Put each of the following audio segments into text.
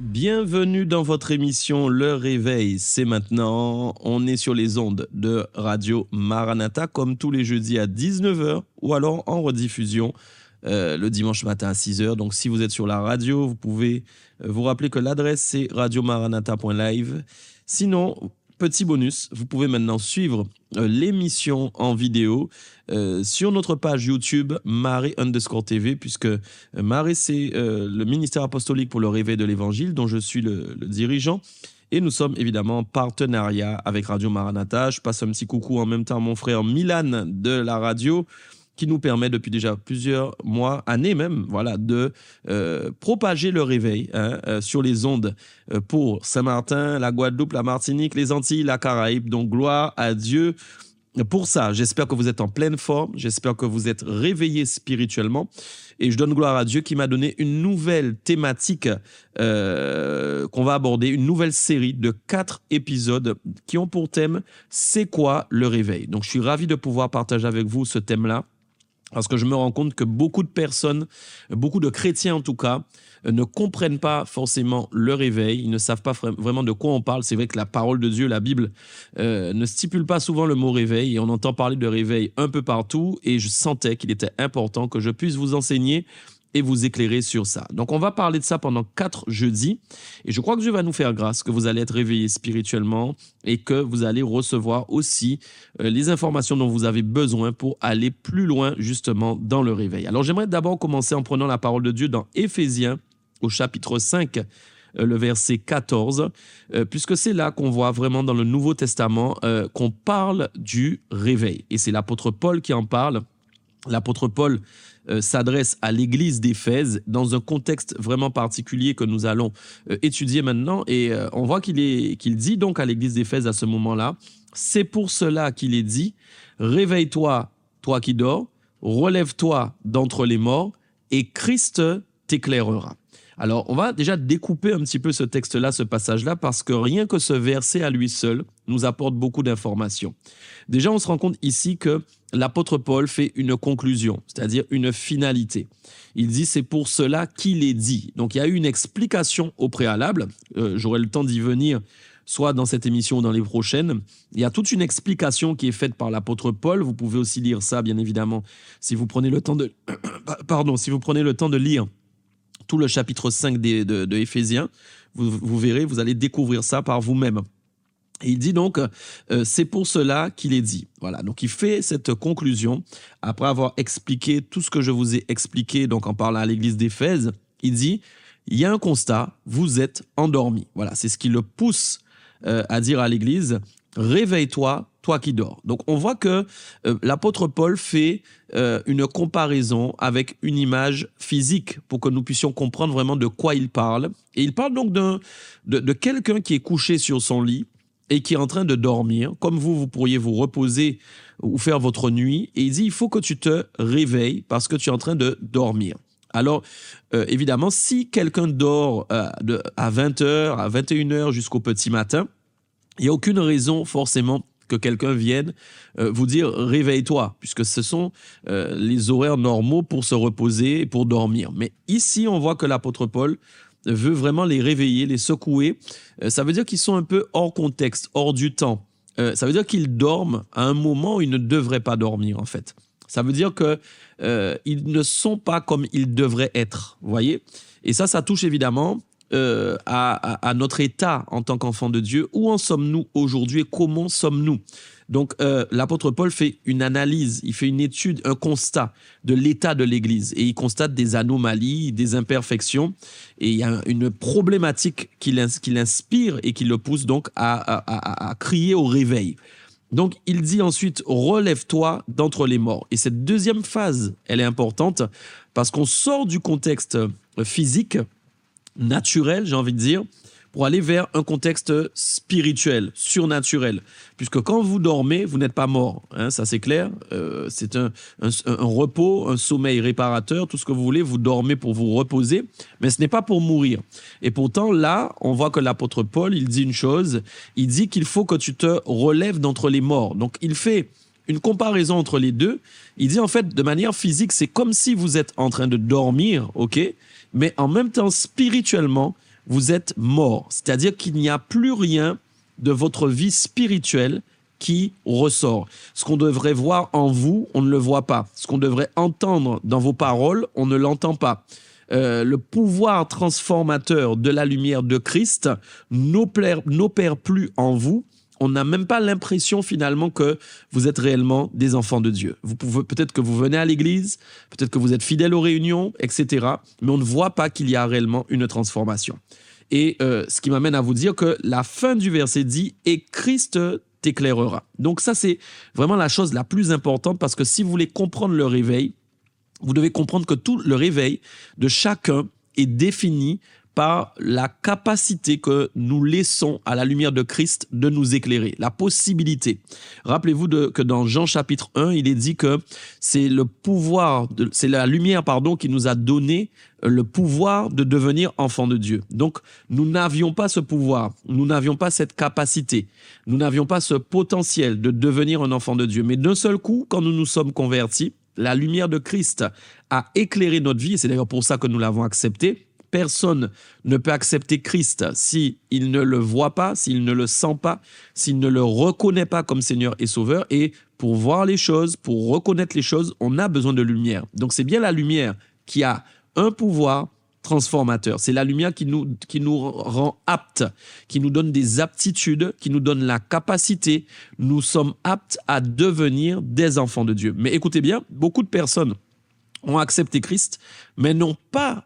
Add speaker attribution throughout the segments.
Speaker 1: Bienvenue dans votre émission Le Réveil, c'est maintenant. On est sur les ondes de Radio Maranatha comme tous les jeudis à 19h ou alors en rediffusion le dimanche matin à 6h. Donc si vous êtes sur la radio, vous pouvez vous rappeler que l'adresse c'est radiomaranatha.live. Sinon, petit bonus, vous pouvez maintenant suivre l'émission en vidéo sur notre page YouTube Marie_TV, puisque Marie c'est le ministère apostolique pour le réveil de l'évangile dont je suis le dirigeant. Et nous sommes évidemment en partenariat avec Radio Maranatha. Je passe un petit coucou en même temps à mon frère Milan de la radio, qui nous permet depuis déjà plusieurs mois, années même, voilà, de propager le réveil sur les ondes pour Saint-Martin, la Guadeloupe, la Martinique, les Antilles, la Caraïbe. Donc gloire à Dieu pour ça. J'espère que vous êtes en pleine forme, j'espère que vous êtes réveillés spirituellement. Et je donne gloire à Dieu qui m'a donné une nouvelle thématique qu'on va aborder, une nouvelle série de 4 épisodes qui ont pour thème « C'est quoi le réveil ?» Donc je suis ravi de pouvoir partager avec vous ce thème-là, parce que je me rends compte que beaucoup de personnes, beaucoup de chrétiens en tout cas, ne comprennent pas forcément le réveil, ils ne savent pas vraiment de quoi on parle. C'est vrai que la parole de Dieu, la Bible, ne stipule pas souvent le mot réveil, et on entend parler de réveil un peu partout, et je sentais qu'il était important que je puisse vous enseigner et vous éclairer sur ça. Donc on va parler de ça pendant 4 jeudis, et je crois que Dieu va nous faire grâce, que vous allez être réveillés spirituellement et que vous allez recevoir aussi les informations dont vous avez besoin pour aller plus loin justement dans le réveil. Alors j'aimerais d'abord commencer en prenant la parole de Dieu dans Éphésiens au chapitre 5, le verset 14, puisque c'est là qu'on voit vraiment dans le Nouveau Testament qu'on parle du réveil. Et c'est l'apôtre Paul qui en parle. L'apôtre Paul s'adresse à l'église d'Éphèse dans un contexte vraiment particulier que nous allons étudier maintenant. Et on voit qu'il dit donc à l'église d'Éphèse à ce moment-là, « C'est pour cela qu'il est dit, réveille-toi, toi qui dors, relève-toi d'entre les morts, et Christ t'éclairera. » Alors, on va déjà découper un petit peu ce texte-là, ce passage-là, parce que rien que ce verset à lui seul nous apporte beaucoup d'informations. Déjà, on se rend compte ici que l'apôtre Paul fait une conclusion, c'est-à-dire une finalité. Il dit « c'est pour cela qu'il est dit ». Donc, il y a eu une explication au préalable. J'aurai le temps d'y venir, soit dans cette émission ou dans les prochaines. Il y a toute une explication qui est faite par l'apôtre Paul. Vous pouvez aussi lire ça, bien évidemment, si vous prenez le temps de, si vous prenez le temps de lire tout le chapitre 5 de Éphésiens, vous verrez, vous allez découvrir ça par vous-même. Et il dit donc, c'est pour cela qu'il est dit. Voilà, donc il fait cette conclusion, après avoir expliqué tout ce que je vous ai expliqué, donc en parlant à l'église d'Éphèse, il dit, il y a un constat, vous êtes endormis. Voilà, c'est ce qui le pousse à dire à l'église, réveille-toi, toi qui dors. Donc on voit que l'apôtre Paul fait une comparaison avec une image physique pour que nous puissions comprendre vraiment de quoi il parle. Et il parle donc de quelqu'un qui est couché sur son lit et qui est en train de dormir. Comme vous pourriez vous reposer ou faire votre nuit. Et il dit, il faut que tu te réveilles parce que tu es en train de dormir. Alors, évidemment, si quelqu'un dort à 20h, à 21h jusqu'au petit matin, il n'y a aucune raison forcément que quelqu'un vienne vous dire « réveille-toi », puisque ce sont les horaires normaux pour se reposer et pour dormir. Mais ici, on voit que l'apôtre Paul veut vraiment les réveiller, les secouer. Ça veut dire qu'ils sont un peu hors contexte, hors du temps. Ça veut dire qu'ils dorment à un moment où ils ne devraient pas dormir, en fait. Ça veut dire qu'ils ne sont pas comme ils devraient être, vous voyez ? Et ça touche évidemment à notre état en tant qu'enfant de Dieu. Où en sommes-nous aujourd'hui et comment sommes-nous? Donc l'apôtre Paul fait une analyse, il fait une étude, un constat de l'état de l'Église et il constate des anomalies, des imperfections et il y a une problématique qui l'inspire et qui le pousse donc à crier au réveil. Donc il dit ensuite « relève-toi d'entre les morts ». Et cette deuxième phase, elle est importante parce qu'on sort du contexte physique, naturel, j'ai envie de dire, pour aller vers un contexte spirituel, surnaturel. Puisque quand vous dormez, vous n'êtes pas mort, hein, ça c'est clair. C'est un repos, un sommeil réparateur, tout ce que vous voulez, vous dormez pour vous reposer, mais ce n'est pas pour mourir. Et pourtant, là, on voit que l'apôtre Paul, il dit une chose, il dit qu'il faut que tu te relèves d'entre les morts. Donc, il fait une comparaison entre les deux. Il dit en fait, de manière physique, c'est comme si vous êtes en train de dormir, ok ? Mais en même temps, spirituellement, vous êtes mort. C'est-à-dire qu'il n'y a plus rien de votre vie spirituelle qui ressort. Ce qu'on devrait voir en vous, on ne le voit pas. Ce qu'on devrait entendre dans vos paroles, on ne l'entend pas. Le pouvoir transformateur de la lumière de Christ n'opère plus en vous. On n'a même pas l'impression finalement que vous êtes réellement des enfants de Dieu. Peut-être que vous venez à l'église, peut-être que vous êtes fidèle aux réunions, etc. Mais on ne voit pas qu'il y a réellement une transformation. Et ce qui m'amène à vous dire que la fin du verset dit « Et Christ t'éclairera ». Donc ça, c'est vraiment la chose la plus importante parce que si vous voulez comprendre le réveil, vous devez comprendre que tout le réveil de chacun est défini par la capacité que nous laissons à la lumière de Christ de nous éclairer, la possibilité. Rappelez-vous que dans Jean chapitre 1, il est dit que c'est le pouvoir, c'est la lumière qui nous a donné le pouvoir de devenir enfants de Dieu. Donc, nous n'avions pas ce pouvoir, nous n'avions pas cette capacité, nous n'avions pas ce potentiel de devenir un enfant de Dieu. Mais d'un seul coup, quand nous nous sommes convertis, la lumière de Christ a éclairé notre vie, et c'est d'ailleurs pour ça que nous l'avons accepté. Personne ne peut accepter Christ s'il ne le voit pas, s'il ne le sent pas, s'il ne le reconnaît pas comme Seigneur et Sauveur. Et pour voir les choses, pour reconnaître les choses, on a besoin de lumière. Donc c'est bien la lumière qui a un pouvoir transformateur. C'est la lumière qui nous rend aptes, qui nous donne des aptitudes, qui nous donne la capacité. Nous sommes aptes à devenir des enfants de Dieu. Mais écoutez bien, beaucoup de personnes ont accepté Christ, mais n'ont pas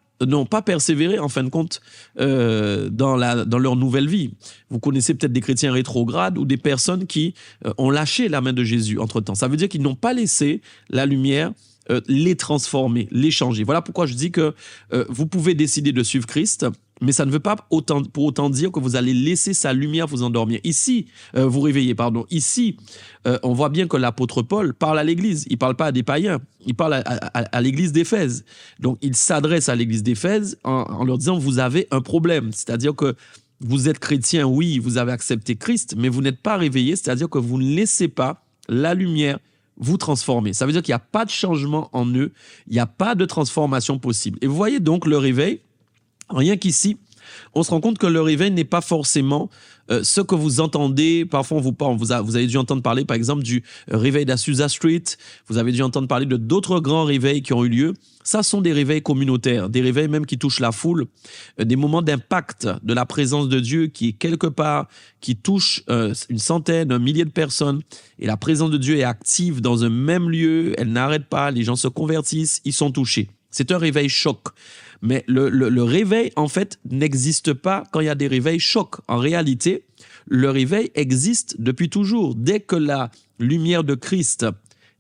Speaker 1: persévéré en fin de compte dans leur nouvelle vie. Vous connaissez peut-être des chrétiens rétrogrades ou des personnes qui ont lâché la main de Jésus entre-temps. Ça veut dire qu'ils n'ont pas laissé la lumière les transformer, les changer. Voilà pourquoi je dis que vous pouvez décider de suivre Christ, mais ça ne veut pas pour autant dire que vous allez laisser sa lumière vous endormir. Ici, vous réveiller, pardon. Ici, on voit bien que l'apôtre Paul parle à l'église. Il ne parle pas à des païens. Il parle à l'église d'Éphèse. Donc, il s'adresse à l'église d'Éphèse en leur disant, vous avez un problème. C'est-à-dire que vous êtes chrétien, oui, vous avez accepté Christ, mais vous n'êtes pas réveillé. C'est-à-dire que vous ne laissez pas la lumière vous transformer. Ça veut dire qu'il n'y a pas de changement en eux. Il n'y a pas de transformation possible. Et vous voyez donc le réveil. Rien qu'ici, on se rend compte que le réveil n'est pas forcément ce que vous entendez. Parfois, vous avez dû entendre parler, par exemple, du réveil d'Azusa Street. Vous avez dû entendre parler de d'autres grands réveils qui ont eu lieu. Ça sont des réveils communautaires, des réveils même qui touchent la foule, des moments d'impact de la présence de Dieu qui est quelque part, qui touche une centaine, un millier de personnes. Et la présence de Dieu est active dans un même lieu. Elle n'arrête pas. Les gens se convertissent. Ils sont touchés. C'est un réveil choc. Mais le réveil, en fait, n'existe pas quand il y a des réveils chocs. En réalité, le réveil existe depuis toujours. Dès que la lumière de Christ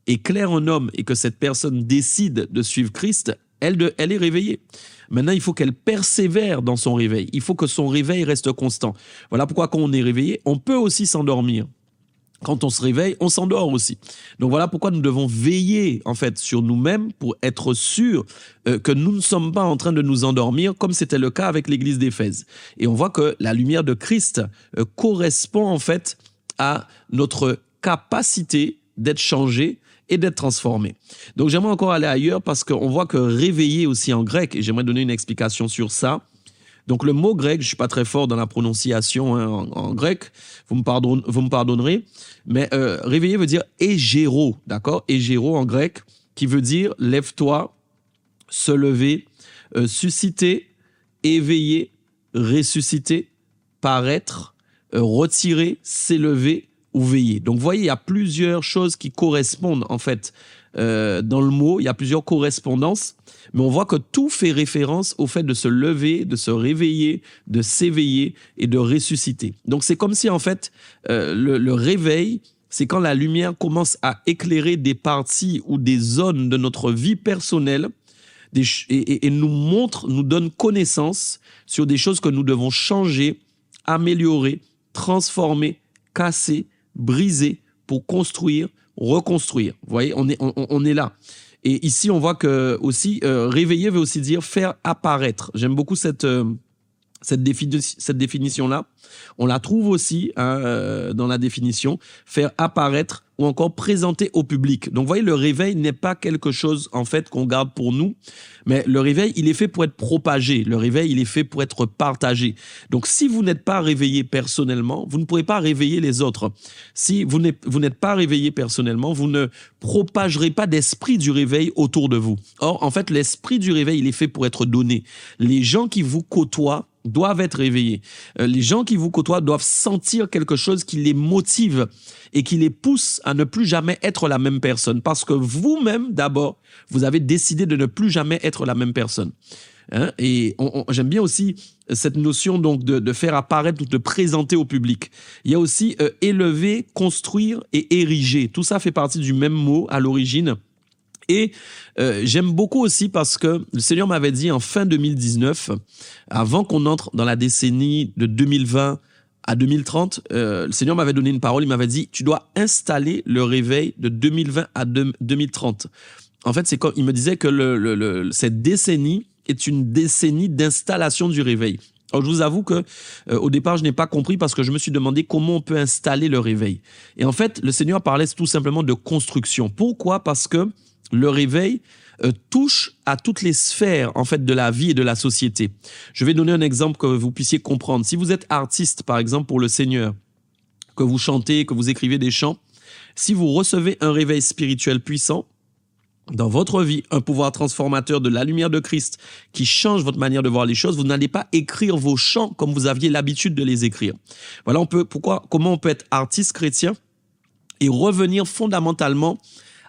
Speaker 1: éclaire un homme et que cette personne décide de suivre Christ, elle est réveillée. Maintenant, il faut qu'elle persévère dans son réveil. Il faut que son réveil reste constant. Voilà pourquoi quand on est réveillé, on peut aussi s'endormir. Quand on se réveille, on s'endort aussi. Donc voilà pourquoi nous devons veiller en fait sur nous-mêmes pour être sûrs que nous ne sommes pas en train de nous endormir comme c'était le cas avec l'église d'Éphèse. Et on voit que la lumière de Christ correspond en fait à notre capacité d'être changé et d'être transformé. Donc j'aimerais encore aller ailleurs parce qu'on voit que réveiller aussi en grec, et j'aimerais donner une explication sur ça. Donc le mot grec, je ne suis pas très fort dans la prononciation en grec, vous me pardonnerez, mais réveiller veut dire égéro, d'accord? Égéro en grec, qui veut dire lève-toi, se lever, susciter, éveiller, ressusciter, paraître, retirer, s'élever ou veiller. Donc vous voyez, il y a plusieurs choses qui correspondent en fait dans le mot, il y a plusieurs correspondances, mais on voit que tout fait référence au fait de se lever, de se réveiller, de s'éveiller et de ressusciter. Donc c'est comme si en fait le réveil, c'est quand la lumière commence à éclairer des parties ou des zones de notre vie personnelle et nous donne connaissance sur des choses que nous devons changer, améliorer, transformer, casser, briser pour construire, reconstruire. Vous voyez, on est là. Et ici, on voit que aussi, réveiller veut aussi dire faire apparaître. J'aime beaucoup cette Cette définition-là, on la trouve aussi dans la définition, faire apparaître ou encore présenter au public. Donc, vous voyez, le réveil n'est pas quelque chose, en fait, qu'on garde pour nous, mais le réveil, il est fait pour être propagé. Le réveil, il est fait pour être partagé. Donc, si vous n'êtes pas réveillé personnellement, vous ne pourrez pas réveiller les autres. Si vous n'êtes pas réveillé personnellement, vous ne propagerez pas d'esprit du réveil autour de vous. Or, en fait, l'esprit du réveil, il est fait pour être donné. Les gens qui vous côtoient doivent être réveillés. Les gens qui vous côtoient doivent sentir quelque chose qui les motive et qui les pousse à ne plus jamais être la même personne. Parce que vous-même, d'abord, vous avez décidé de ne plus jamais être la même personne. Et j'aime bien aussi cette notion donc de faire apparaître ou de présenter au public. Il y a aussi élever, construire et ériger. Tout ça fait partie du même mot à l'origine. Et j'aime beaucoup aussi parce que le Seigneur m'avait dit en fin 2019, avant qu'on entre dans la décennie de 2020 à 2030, le Seigneur m'avait donné une parole, il m'avait dit, tu dois installer le réveil de 2020 à 2030. En fait, c'est comme il me disait que cette décennie est une décennie d'installation du réveil. Alors, je vous avoue que au départ, je n'ai pas compris parce que je me suis demandé comment on peut installer le réveil. Et en fait, le Seigneur parlait tout simplement de construction. Pourquoi? Parce que le réveil touche à toutes les sphères en fait de la vie et de la société. Je vais donner un exemple que vous puissiez comprendre. Si vous êtes artiste, par exemple, pour le Seigneur, que vous chantez, que vous écrivez des chants, si vous recevez un réveil spirituel puissant dans votre vie, un pouvoir transformateur de la lumière de Christ qui change votre manière de voir les choses, vous n'allez pas écrire vos chants comme vous aviez l'habitude de les écrire. Voilà comment on peut être artiste chrétien et revenir fondamentalement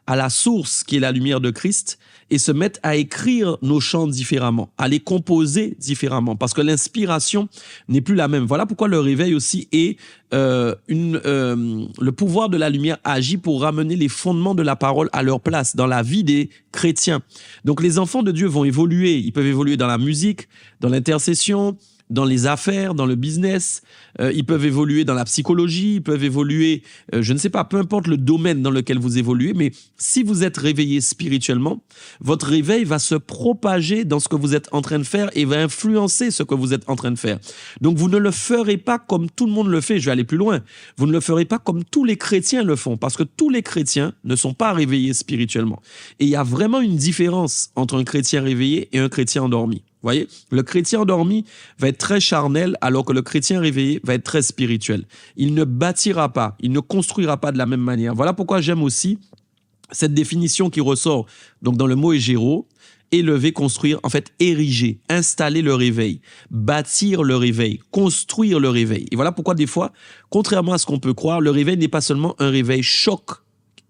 Speaker 1: à la source qui est la lumière de Christ et se mettre à écrire nos chants différemment, à les composer différemment, parce que l'inspiration n'est plus la même. Voilà pourquoi le réveil aussi est le pouvoir de la lumière agit pour ramener les fondements de la parole à leur place dans la vie des chrétiens. Donc les enfants de Dieu vont évoluer, ils peuvent évoluer dans la musique, dans l'intercession, dans les affaires, dans le business, ils peuvent évoluer dans la psychologie, ils peuvent évoluer, je ne sais pas, peu importe le domaine dans lequel vous évoluez, mais si vous êtes réveillé spirituellement, votre réveil va se propager dans ce que vous êtes en train de faire et va influencer ce que vous êtes en train de faire. Donc vous ne le ferez pas comme tout le monde le fait, je vais aller plus loin, vous ne le ferez pas comme tous les chrétiens le font, parce que tous les chrétiens ne sont pas réveillés spirituellement. Et il y a vraiment une différence entre un chrétien réveillé et un chrétien endormi. Vous voyez, le chrétien endormi va être très charnel alors que le chrétien réveillé va être très spirituel. Il ne bâtira pas, il ne construira pas de la même manière. Voilà pourquoi j'aime aussi cette définition qui ressort donc dans le mot égéro, élever, construire, en fait ériger, installer le réveil, bâtir le réveil, construire le réveil. Et voilà pourquoi des fois, contrairement à ce qu'on peut croire, le réveil n'est pas seulement un réveil choc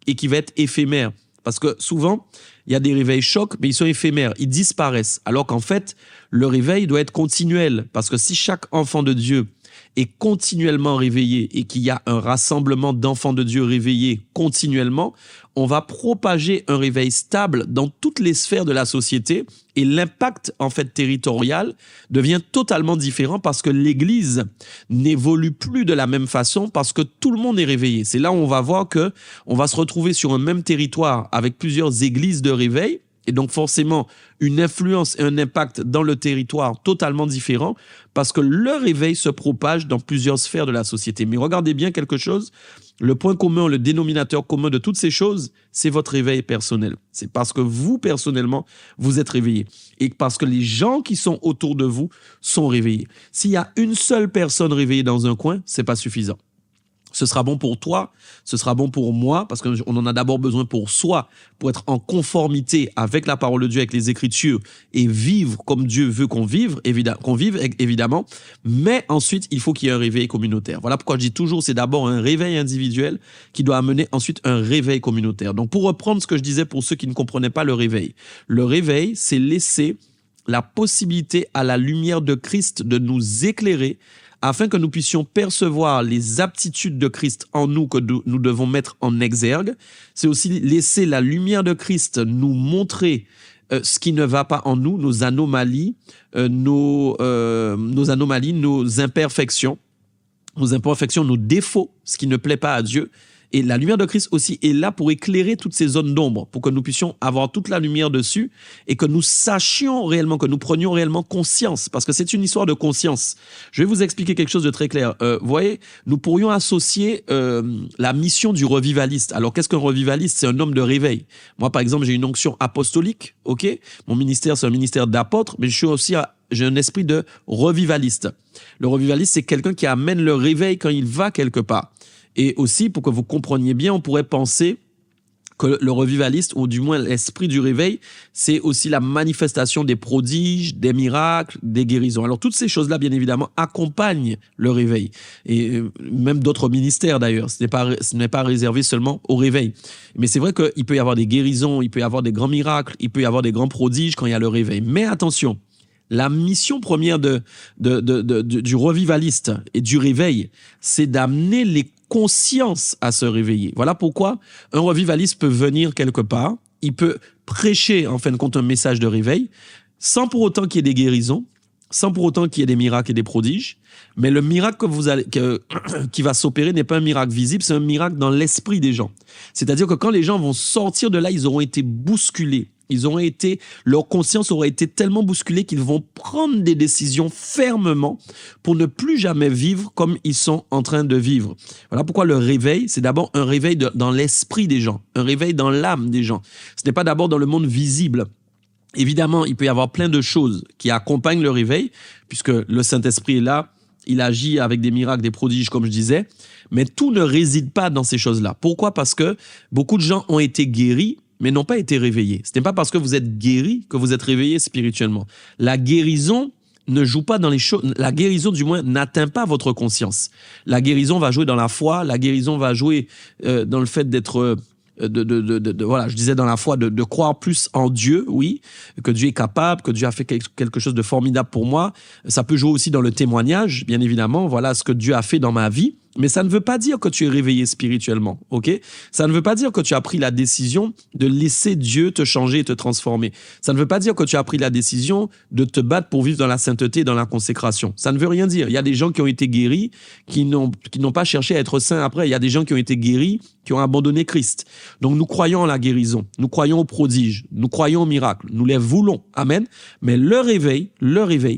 Speaker 1: et qui va être éphémère. Parce que souvent, il y a des réveils chocs, mais ils sont éphémères, ils disparaissent. Alors qu'en fait, le réveil doit être continuel. Parce que si chaque enfant de Dieu est continuellement réveillé et qu'il y a un rassemblement d'enfants de Dieu réveillés continuellement, on va propager un réveil stable dans toutes les sphères de la société et l'impact en fait territorial devient totalement différent parce que l'Église n'évolue plus de la même façon parce que tout le monde est réveillé. C'est là où on va voir que on va se retrouver sur un même territoire avec plusieurs églises de réveil et donc forcément une influence et un impact dans le territoire totalement différent parce que le réveil se propage dans plusieurs sphères de la société. Mais regardez bien quelque chose, le point commun, le dénominateur commun de toutes ces choses, c'est votre réveil personnel. C'est parce que vous, personnellement, vous êtes réveillé et parce que les gens qui sont autour de vous sont réveillés. S'il y a une seule personne réveillée dans un coin, c'est pas suffisant. Ce sera bon pour toi, ce sera bon pour moi, parce qu'on en a d'abord besoin pour soi, pour être en conformité avec la parole de Dieu, avec les Écritures, et vivre comme Dieu veut qu'on vive, évidemment. Mais ensuite, il faut qu'il y ait un réveil communautaire. Voilà pourquoi je dis toujours, c'est d'abord un réveil individuel qui doit amener ensuite un réveil communautaire. Donc pour reprendre ce que je disais pour ceux qui ne comprenaient pas le réveil, c'est laisser la possibilité à la lumière de Christ de nous éclairer afin que nous puissions percevoir les aptitudes de Christ en nous que nous devons mettre en exergue. C'est aussi laisser la lumière de Christ nous montrer ce qui ne va pas en nous, nos anomalies, nos imperfections, nos défauts, ce qui ne plaît pas à Dieu. Et la lumière de Christ aussi est là pour éclairer toutes ces zones d'ombre, pour que nous puissions avoir toute la lumière dessus et que nous sachions réellement, que nous prenions réellement conscience, parce que c'est une histoire de conscience. Je vais vous expliquer quelque chose de très clair. Vous voyez, nous pourrions associer la mission du revivaliste. Alors, qu'est-ce qu'un revivaliste? C'est un homme de réveil. Moi, par exemple, j'ai une onction apostolique, ok? Mon ministère, c'est un ministère d'apôtre, mais je suis aussi j'ai un esprit de revivaliste. Le revivaliste, c'est quelqu'un qui amène le réveil quand il va quelque part. Et aussi, pour que vous compreniez bien, on pourrait penser que le revivaliste, ou du moins l'esprit du réveil, c'est aussi la manifestation des prodiges, des miracles, des guérisons. Alors toutes ces choses-là, bien évidemment, accompagnent le réveil. Et même d'autres ministères d'ailleurs, ce n'est pas réservé seulement au réveil. Mais c'est vrai qu'il peut y avoir des guérisons, il peut y avoir des grands miracles, il peut y avoir des grands prodiges quand il y a le réveil. Mais attention, la mission première du revivaliste et du réveil, c'est d'amener les consciences à se réveiller. Voilà pourquoi un revivaliste peut venir quelque part, il peut prêcher en fin de compte un message de réveil, sans pour autant qu'il y ait des guérisons, sans pour autant qu'il y ait des miracles et des prodiges, mais le miracle qui va s'opérer n'est pas un miracle visible, c'est un miracle dans l'esprit des gens. C'est-à-dire que quand les gens vont sortir de là, ils auront été bousculés. Leur conscience aura été tellement bousculée qu'ils vont prendre des décisions fermement pour ne plus jamais vivre comme ils sont en train de vivre. Voilà pourquoi le réveil, c'est d'abord un réveil dans l'esprit des gens, un réveil dans l'âme des gens. Ce n'est pas d'abord dans le monde visible. Évidemment, il peut y avoir plein de choses qui accompagnent le réveil, puisque le Saint-Esprit est là, il agit avec des miracles, des prodiges, comme je disais, mais tout ne réside pas dans ces choses-là. Pourquoi? Parce que beaucoup de gens ont été guéris, mais n'ont pas été réveillés. Ce n'est pas parce que vous êtes guéri que vous êtes réveillé spirituellement. La guérison ne joue pas dans les choses. La guérison, du moins, n'atteint pas votre conscience. La guérison va jouer dans la foi. La guérison va jouer dans le fait d'être voilà, je disais dans la foi, de croire plus en Dieu, oui, que Dieu est capable, que Dieu a fait quelque chose de formidable pour moi. Ça peut jouer aussi dans le témoignage, bien évidemment. Voilà ce que Dieu a fait dans ma vie. Mais ça ne veut pas dire que tu es réveillé spirituellement, ok? Ça ne veut pas dire que tu as pris la décision de laisser Dieu te changer et te transformer. Ça ne veut pas dire que tu as pris la décision de te battre pour vivre dans la sainteté et dans la consécration. Ça ne veut rien dire. Il y a des gens qui ont été guéris, qui n'ont pas cherché à être saints après. Il y a des gens qui ont été guéris, qui ont abandonné Christ. Donc nous croyons en la guérison, nous croyons aux prodiges, nous croyons aux miracles, nous les voulons. Amen. Mais le réveil,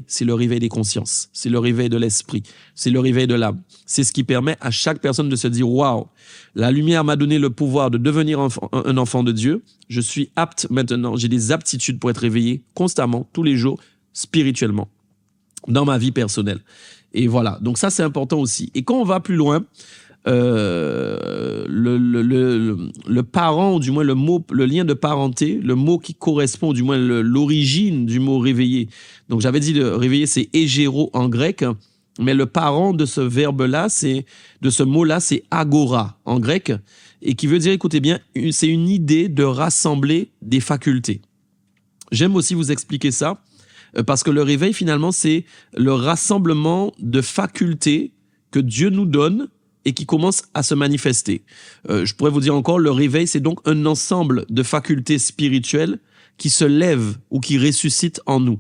Speaker 1: c'est le réveil des consciences, c'est le réveil de l'esprit, c'est le réveil de l'âme. C'est ce qui permet à chaque personne de se dire « Waouh, la lumière m'a donné le pouvoir de devenir un enfant de Dieu. Je suis apte maintenant, j'ai des aptitudes pour être réveillé constamment, tous les jours, spirituellement, dans ma vie personnelle. » Et voilà, donc ça c'est important aussi. Et quand on va plus loin, le parent, ou du moins le mot, le lien de parenté, le mot qui correspond, du moins l'origine du mot réveiller. Donc j'avais dit de réveiller, c'est égéro en grec. Mais le parent de ce verbe-là, de ce mot-là, c'est agora en grec, et qui veut dire, écoutez bien, c'est une idée de rassembler des facultés. J'aime aussi vous expliquer ça, parce que le réveil, finalement, c'est le rassemblement de facultés que Dieu nous donne et qui commencent à se manifester. Je pourrais vous dire encore, le réveil, c'est donc un ensemble de facultés spirituelles qui se lèvent ou qui ressuscitent en nous.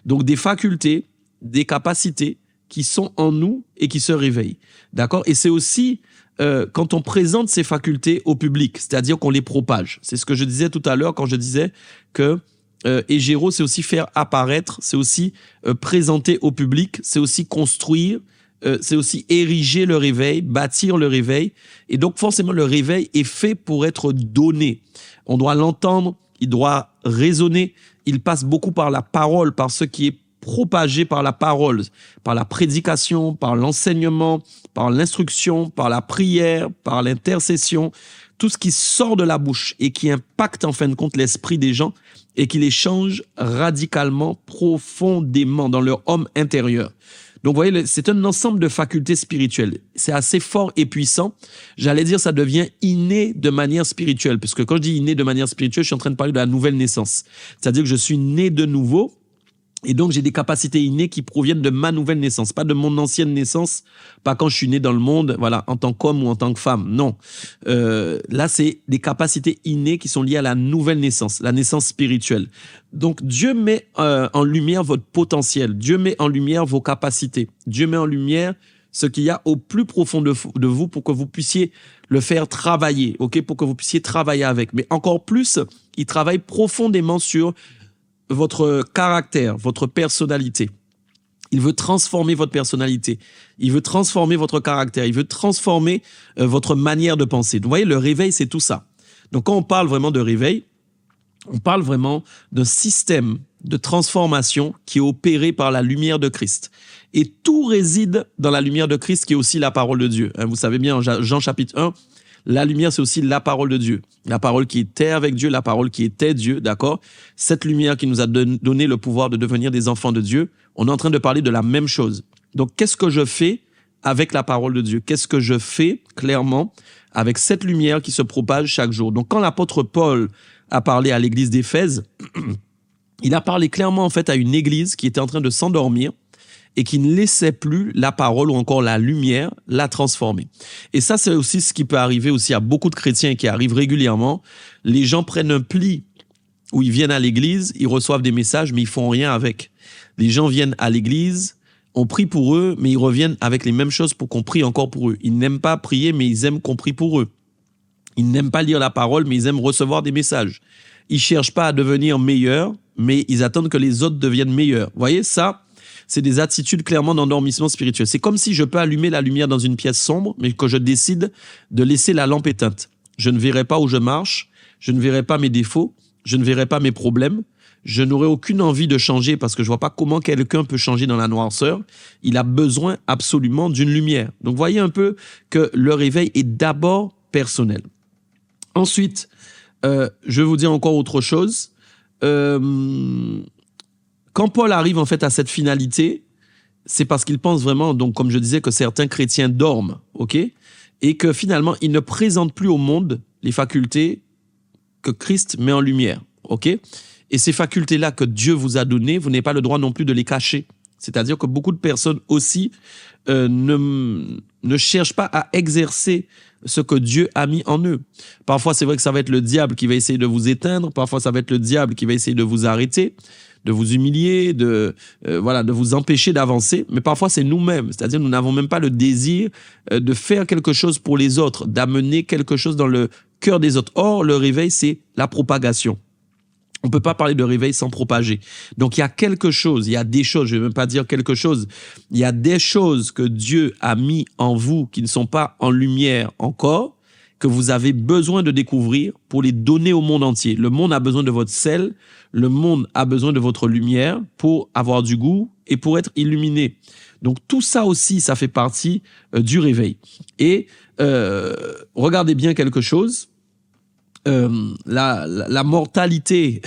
Speaker 1: Donc des facultés, des capacités, qui sont en nous et qui se réveillent. D'accord? Et c'est aussi quand on présente ces facultés au public, c'est-à-dire qu'on les propage. C'est ce que je disais tout à l'heure quand je disais que égéro, c'est aussi faire apparaître, c'est aussi présenter au public, c'est aussi construire, c'est aussi ériger le réveil, bâtir le réveil. Et donc forcément, le réveil est fait pour être donné. On doit l'entendre, il doit résonner, il passe beaucoup par la parole, par ce qui est propagé par la parole, par la prédication, par l'enseignement, par l'instruction, par la prière, par l'intercession, tout ce qui sort de la bouche et qui impacte en fin de compte l'esprit des gens et qui les change radicalement, profondément dans leur homme intérieur. Donc, vous voyez, c'est un ensemble de facultés spirituelles. C'est assez fort et puissant. J'allais dire, ça devient inné de manière spirituelle, puisque quand je dis inné de manière spirituelle, je suis en train de parler de la nouvelle naissance. C'est-à-dire que je suis né de nouveau. Et donc, j'ai des capacités innées qui proviennent de ma nouvelle naissance, pas de mon ancienne naissance, pas quand je suis né dans le monde, voilà, en tant qu'homme ou en tant que femme. Non. Là, c'est des capacités innées qui sont liées à la nouvelle naissance, la naissance spirituelle. Donc, Dieu met en lumière votre potentiel. Dieu met en lumière vos capacités. Dieu met en lumière ce qu'il y a au plus profond de vous pour que vous puissiez le faire travailler, ok, pour que vous puissiez travailler avec. Mais encore plus, il travaille profondément sur votre caractère, votre personnalité. Il veut transformer votre personnalité. Il veut transformer votre caractère. Il veut transformer votre manière de penser. Vous voyez, le réveil, c'est tout ça. Donc, quand on parle vraiment de réveil, on parle vraiment d'un système de transformation qui est opéré par la lumière de Christ. Et tout réside dans la lumière de Christ qui est aussi la parole de Dieu. Vous savez bien, en Jean chapitre 1, la lumière, c'est aussi la parole de Dieu. La parole qui était avec Dieu, la parole qui était Dieu, d'accord? Cette lumière qui nous a donné le pouvoir de devenir des enfants de Dieu, on est en train de parler de la même chose. Donc, qu'est-ce que je fais avec la parole de Dieu? Qu'est-ce que je fais clairement avec cette lumière qui se propage chaque jour? Donc, quand l'apôtre Paul a parlé à l'église d'Éphèse, il a parlé clairement en fait à une église qui était en train de s'endormir et qui ne laissait plus la parole ou encore la lumière la transformer. Et ça, c'est aussi ce qui peut arriver aussi à beaucoup de chrétiens et qui arrive régulièrement. Les gens prennent un pli où ils viennent à l'église, ils reçoivent des messages, mais ils font rien avec. Les gens viennent à l'église, on prie pour eux, mais ils reviennent avec les mêmes choses pour qu'on prie encore pour eux. Ils n'aiment pas prier, mais ils aiment qu'on prie pour eux. Ils n'aiment pas lire la parole, mais ils aiment recevoir des messages. Ils cherchent pas à devenir meilleurs, mais ils attendent que les autres deviennent meilleurs. Vous voyez, ça, c'est des attitudes clairement d'endormissement spirituel. C'est comme si je peux allumer la lumière dans une pièce sombre, mais que je décide de laisser la lampe éteinte. Je ne verrai pas où je marche, je ne verrai pas mes défauts, je ne verrai pas mes problèmes, je n'aurai aucune envie de changer parce que je vois pas comment quelqu'un peut changer dans la noirceur. Il a besoin absolument d'une lumière. Donc, voyez un peu que le réveil est d'abord personnel. Ensuite, je vais vous dire encore autre chose. Quand Paul arrive en fait à cette finalité, c'est parce qu'il pense vraiment, donc comme je disais, que certains chrétiens dorment, ok, et que finalement, ils ne présentent plus au monde les facultés que Christ met en lumière, ok. Et ces facultés-là que Dieu vous a données, vous n'avez pas le droit non plus de les cacher. C'est-à-dire que beaucoup de personnes aussi ne cherchent pas à exercer ce que Dieu a mis en eux. Parfois, c'est vrai que ça va être le diable qui va essayer de vous éteindre. Parfois, ça va être le diable qui va essayer de vous arrêter, de vous humilier, de vous empêcher d'avancer. Mais parfois, c'est nous-mêmes. C'est-à-dire, nous n'avons même pas le désir de faire quelque chose pour les autres, d'amener quelque chose dans le cœur des autres. Or, le réveil, c'est la propagation. On ne peut pas parler de réveil sans propager. Donc, il y a quelque chose, il y a des choses, je ne vais même pas dire quelque chose, il y a des choses que Dieu a mis en vous qui ne sont pas en lumière encore, que vous avez besoin de découvrir pour les donner au monde entier. Le monde a besoin de votre sel, le monde a besoin de votre lumière pour avoir du goût et pour être illuminé. Donc, tout ça aussi, ça fait partie du réveil. Et regardez bien quelque chose. La mortalité,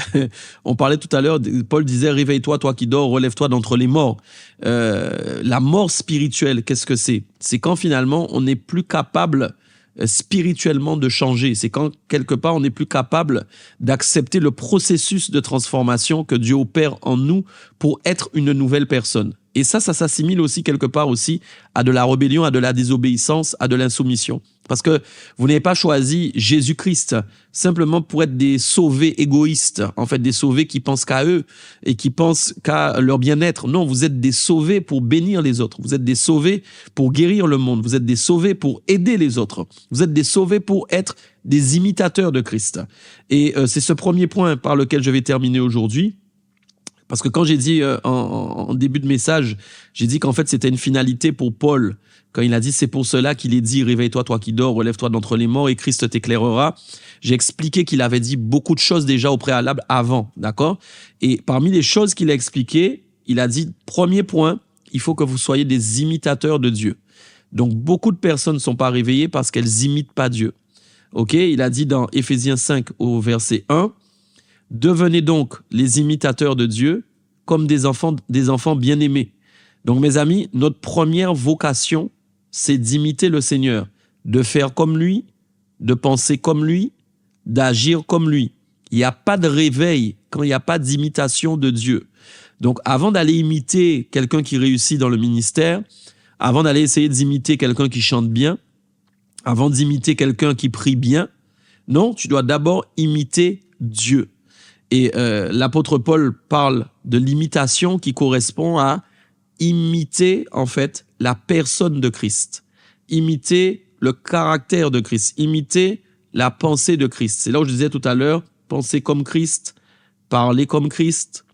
Speaker 1: on parlait tout à l'heure, Paul disait « Réveille-toi, toi qui dors, relève-toi d'entre les morts ». La mort spirituelle, qu'est-ce que c'est? C'est quand finalement on n'est plus capable spirituellement de changer. C'est quand quelque part on n'est plus capable d'accepter le processus de transformation que Dieu opère en nous pour être une nouvelle personne. Et ça s'assimile aussi quelque part aussi à de la rébellion, à de la désobéissance, à de l'insoumission. Parce que vous n'avez pas choisi Jésus-Christ simplement pour être des sauvés égoïstes, en fait des sauvés qui pensent qu'à eux et qui pensent qu'à leur bien-être. Non, vous êtes des sauvés pour bénir les autres. Vous êtes des sauvés pour guérir le monde. Vous êtes des sauvés pour aider les autres. Vous êtes des sauvés pour être des imitateurs de Christ. Et c'est ce premier point par lequel je vais terminer aujourd'hui. Parce que quand j'ai dit en début de message, j'ai dit qu'en fait c'était une finalité pour Paul. Quand il a dit c'est pour cela qu'il est dit réveille-toi toi qui dors, relève-toi d'entre les morts et Christ t'éclairera. J'ai expliqué qu'il avait dit beaucoup de choses déjà au préalable avant, d'accord? Et parmi les choses qu'il a expliquées, il a dit premier point, il faut que vous soyez des imitateurs de Dieu. Donc beaucoup de personnes ne sont pas réveillées parce qu'elles imitent pas Dieu. Ok? Il a dit dans Éphésiens 5 au verset 1. Devenez donc les imitateurs de Dieu comme des enfants bien-aimés. Donc, mes amis, notre première vocation, c'est d'imiter le Seigneur, de faire comme lui, de penser comme lui, d'agir comme lui. Il n'y a pas de réveil quand il n'y a pas d'imitation de Dieu. Donc, avant d'aller imiter quelqu'un qui réussit dans le ministère, avant d'aller essayer d'imiter quelqu'un qui chante bien, avant d'imiter quelqu'un qui prie bien, non, tu dois d'abord imiter Dieu. Et l'apôtre Paul parle de l'imitation qui correspond à imiter en fait la personne de Christ, imiter le caractère de Christ, imiter la pensée de Christ. C'est là où je disais tout à l'heure, penser comme Christ, parler comme Christ,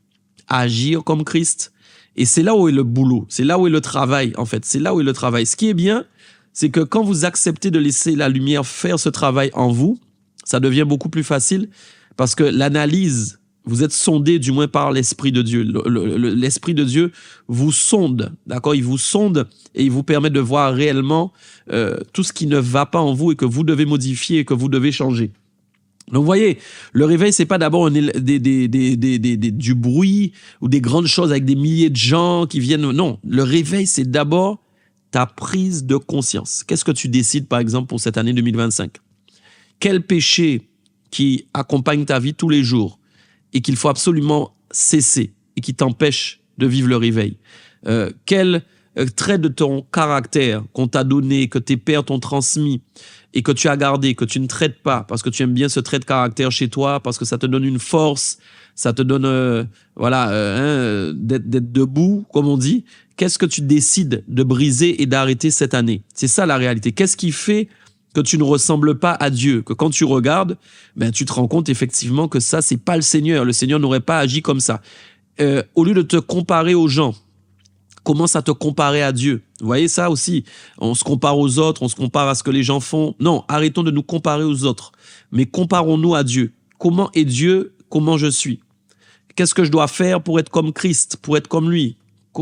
Speaker 1: agir comme Christ. Et c'est là où est le boulot, c'est là où est le travail en fait, c'est là où est le travail. Ce qui est bien, c'est que quand vous acceptez de laisser la lumière faire ce travail en vous, ça devient beaucoup plus facile parce que l'analyse, vous êtes sondé du moins par l'Esprit de Dieu. L'Esprit de Dieu vous sonde, d'accord? Il vous sonde et il vous permet de voir réellement tout ce qui ne va pas en vous et que vous devez modifier et que vous devez changer. Donc, vous voyez, le réveil, c'est pas d'abord du bruit ou des grandes choses avec des milliers de gens qui viennent. Non, le réveil, c'est d'abord ta prise de conscience. Qu'est-ce que tu décides, par exemple, pour cette année 2025? Quel péché qui accompagne ta vie tous les jours et qu'il faut absolument cesser et qui t'empêche de vivre le réveil? Quel trait de ton caractère qu'on t'a donné, que tes pères t'ont transmis et que tu as gardé, que tu ne traites pas parce que tu aimes bien ce trait de caractère chez toi, parce que ça te donne une force, ça te donne d'être debout, comme on dit. Qu'est-ce que tu décides de briser et d'arrêter cette année? C'est ça la réalité. Qu'est-ce qui fait que tu ne ressembles pas à Dieu, que quand tu regardes, tu te rends compte effectivement que ça, c'est pas le Seigneur. Le Seigneur n'aurait pas agi comme ça. Au lieu de te comparer aux gens, commence à te comparer à Dieu. Vous voyez ça aussi? On se compare aux autres, on se compare à ce que les gens font. Non, arrêtons de nous comparer aux autres, mais comparons-nous à Dieu. Comment est Dieu? Comment je suis? Qu'est-ce que je dois faire pour être comme Christ, pour être comme lui?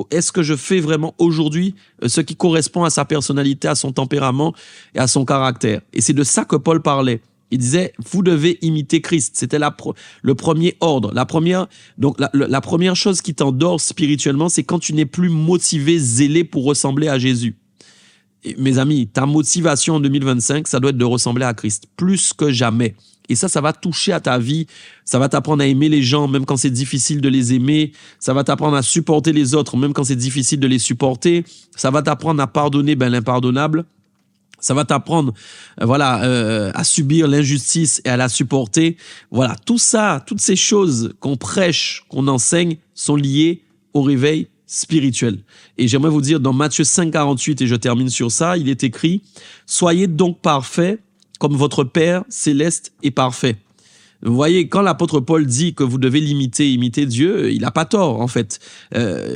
Speaker 1: Est-ce que je fais vraiment aujourd'hui ce qui correspond à sa personnalité, à son tempérament et à son caractère? Et c'est de ça que Paul parlait. Il disait, vous devez imiter Christ. C'était le premier ordre. La première chose qui t'endort spirituellement, c'est quand tu n'es plus motivé, zélé pour ressembler à Jésus. Et mes amis, ta motivation en 2025, ça doit être de ressembler à Christ, plus que jamais. Et ça va toucher à ta vie. Ça va t'apprendre à aimer les gens, même quand c'est difficile de les aimer. Ça va t'apprendre à supporter les autres, même quand c'est difficile de les supporter. Ça va t'apprendre à pardonner l'impardonnable. Ça va t'apprendre à subir l'injustice et à la supporter. Voilà, tout ça, toutes ces choses qu'on prêche, qu'on enseigne, sont liées au réveil spirituel. Et j'aimerais vous dire, dans Matthieu 5,48, et je termine sur ça, il est écrit « Soyez donc parfaits comme votre Père céleste est parfait ». Vous voyez, quand l'apôtre Paul dit que vous devez imiter Dieu, il n'a pas tort en fait.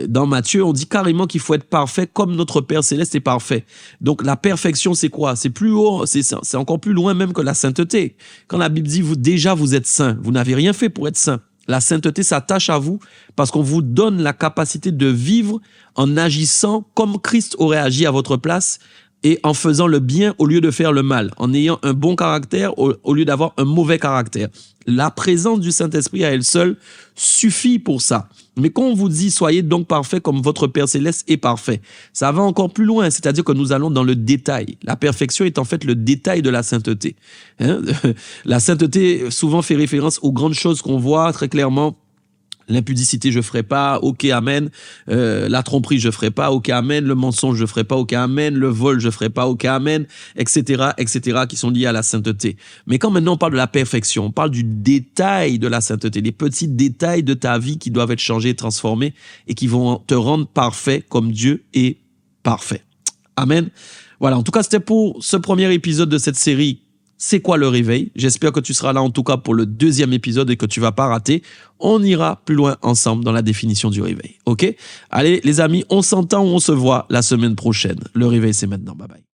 Speaker 1: Dans Matthieu, on dit carrément qu'il faut être parfait comme notre Père Céleste est parfait. Donc la perfection, c'est quoi? C'est plus haut, c'est encore plus loin même que la sainteté. Quand la Bible dit vous êtes saint, vous n'avez rien fait pour être saint. La sainteté s'attache à vous parce qu'on vous donne la capacité de vivre en agissant comme Christ aurait agi à votre place et en faisant le bien au lieu de faire le mal, en ayant un bon caractère au lieu d'avoir un mauvais caractère. La présence du Saint-Esprit à elle seule suffit pour ça. Mais quand on vous dit « Soyez donc parfaits comme votre Père Céleste est parfait », ça va encore plus loin, c'est-à-dire que nous allons dans le détail. La perfection est en fait le détail de la sainteté. La sainteté souvent fait référence aux grandes choses qu'on voit très clairement. L'impudicité, je ferai pas, ok, amen. La tromperie, je ferai pas, ok, amen. Le mensonge, je ferai pas, ok, amen. Le vol, je ferai pas, ok, amen, etc., qui sont liés à la sainteté. Mais quand maintenant on parle de la perfection, on parle du détail de la sainteté, les petits détails de ta vie qui doivent être changés, transformés et qui vont te rendre parfait comme Dieu est parfait. Amen. Voilà, en tout cas, c'était pour ce premier épisode de cette série. C'est quoi le réveil? J'espère que tu seras là en tout cas pour le deuxième épisode et que tu vas pas rater. On ira plus loin ensemble dans la définition du réveil. Ok? Allez les amis, on s'entend ou on se voit la semaine prochaine. Le réveil, c'est maintenant. Bye bye.